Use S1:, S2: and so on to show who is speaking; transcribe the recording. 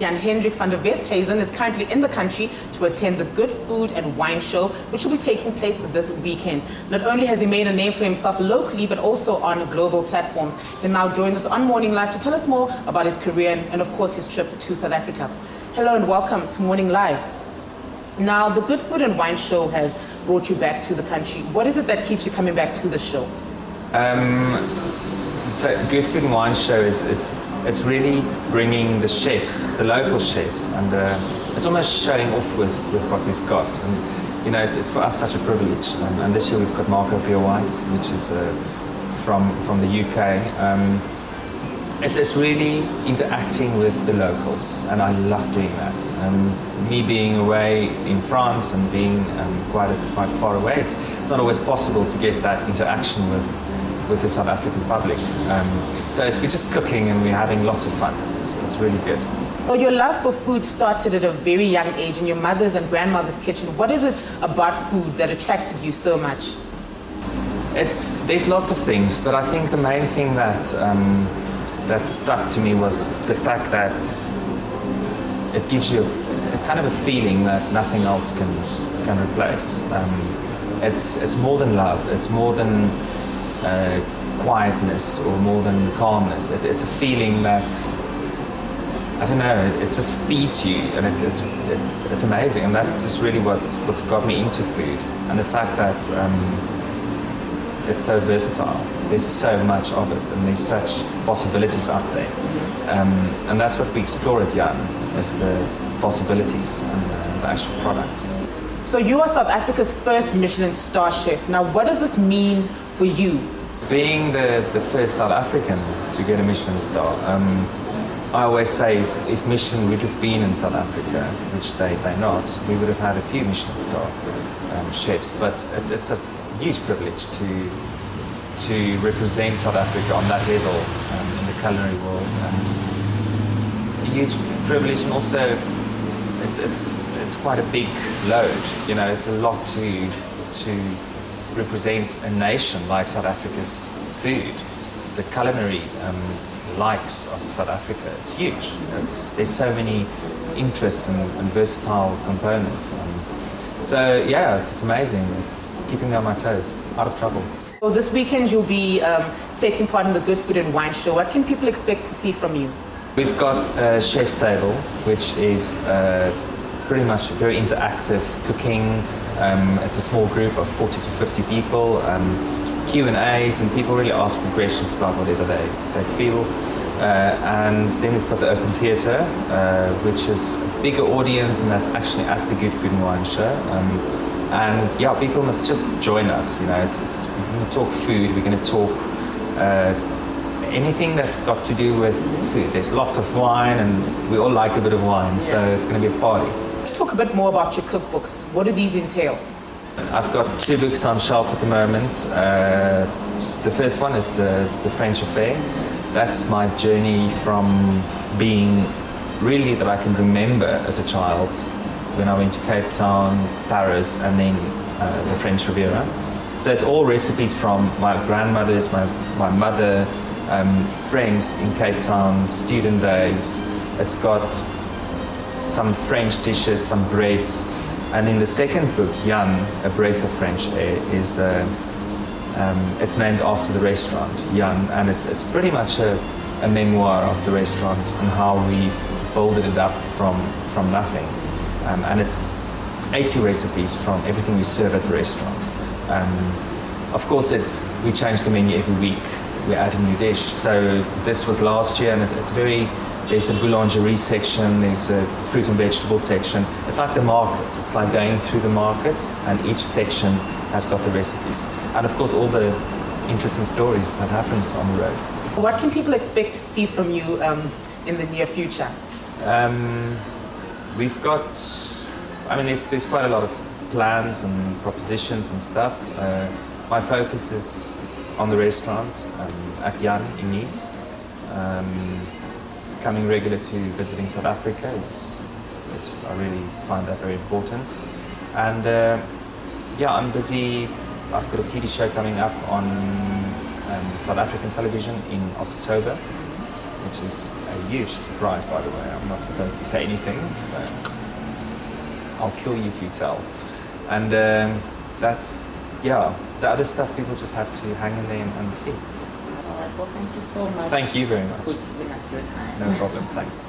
S1: Jan Hendrik van der Westhuizen is currently in the country to attend the Good Food and Wine Show, which will be taking place this weekend. Not only has he made a name for himself locally, but also on global platforms. He now joins us on Morning Live to tell us more about his career and of course, his trip to South Africa. Hello and welcome to Morning Live. Now, the Good Food and Wine Show has brought you back to the country. What is it that keeps you coming back to the show?
S2: So Good Food and Wine Show it's really bringing the chefs, the local chefs, and it's almost showing off with what we've got. And you know, it's for us such a privilege. And this year we've got Marco Pure White, which is from the UK. It's really interacting with the locals, and I love doing that. Me being away in France and being quite far away, it's not always possible to get that interaction with the South African public. So we're just cooking and we're having lots of fun. It's really good.
S1: Well, your love for food started at a very young age in your mother's and grandmother's kitchen. What is it about food that attracted you so much?
S2: There's lots of things, but I think the main thing that stuck to me was the fact that it gives you a kind of a feeling that nothing else can replace. It's more than love. It's more than quietness or more than calmness. It's a feeling that, I don't know, it just feeds you, and it's amazing. And that's just really what's got me into food, and the fact that it's so versatile. There's so much of it, and there's such possibilities out there. And that's what we explore at Jan, is the possibilities and the actual product.
S1: So you are South Africa's first Michelin star chef. Now, what does this mean for you?
S2: Being the first South African to get a Michelin star, I always say if Michelin would have been in South Africa, which they're not, we would have had a few Michelin star chefs. But it's a huge privilege to represent South Africa on that level in the culinary world. A huge privilege, and also it's quite a big load. You know, it's a lot to represent a nation like South Africa's food, the culinary likes of South Africa. It's huge. There's so many interests and versatile components. So yeah, it's amazing. It's keeping me on my toes, out of trouble.
S1: Well, this weekend you'll be taking part in the Good Food and Wine Show. What can people expect to see from you?
S2: We've got a chef's table, which is pretty much very interactive cooking. It's a small group of 40 to 50 people, Q&As, and people really ask me questions about whatever they feel. And then we've got the open theatre, which is a bigger audience, and that's actually at the Good Food and Wine Show. And yeah, people must just join us. You know, we're going to talk food, we're going to talk anything that's got to do with food. There's lots of wine, and we all like a bit of wine, so it's going to be a party.
S1: Let's talk a bit more about your cookbooks. What do these entail?
S2: I've got 2 books on shelf at the moment. The first one is The French Affair. That's my journey from being really that I can remember as a child, when I went to Cape Town, Paris, and then the French Riviera. So it's all recipes from my grandmother's, my mother, friends in Cape Town, student days. It's got some French dishes, some breads. And in the second book, Jan, A Breath of French Air, is it's named after the restaurant, Jan, and it's pretty much a memoir of the restaurant and how we've built it up from nothing. And it's 80 recipes from everything we serve at the restaurant. Of course, we change the menu every week. We add a new dish. So this was last year, and there's a boulangerie section, there's a fruit and vegetable section. It's like the market. It's like going through the market, and each section has got the recipes. And of course, all the interesting stories that happens on the road.
S1: What can people expect to see from you in the near future?
S2: We've got, there's quite a lot of plans and propositions and stuff. My focus is on the restaurant at Jan in Nice. Becoming regular to visiting South Africa I really find that very important. And yeah, I'm busy. I've got a TV show coming up on South African television in October. which is a huge surprise, by the way. I'm not supposed to say anything, but I'll kill you if you tell. And that's, yeah, the other stuff people just have to hang in there and see.
S1: All right, well, thank you so much.
S2: Thank you very much.
S1: For giving us your time.
S2: No problem, thanks.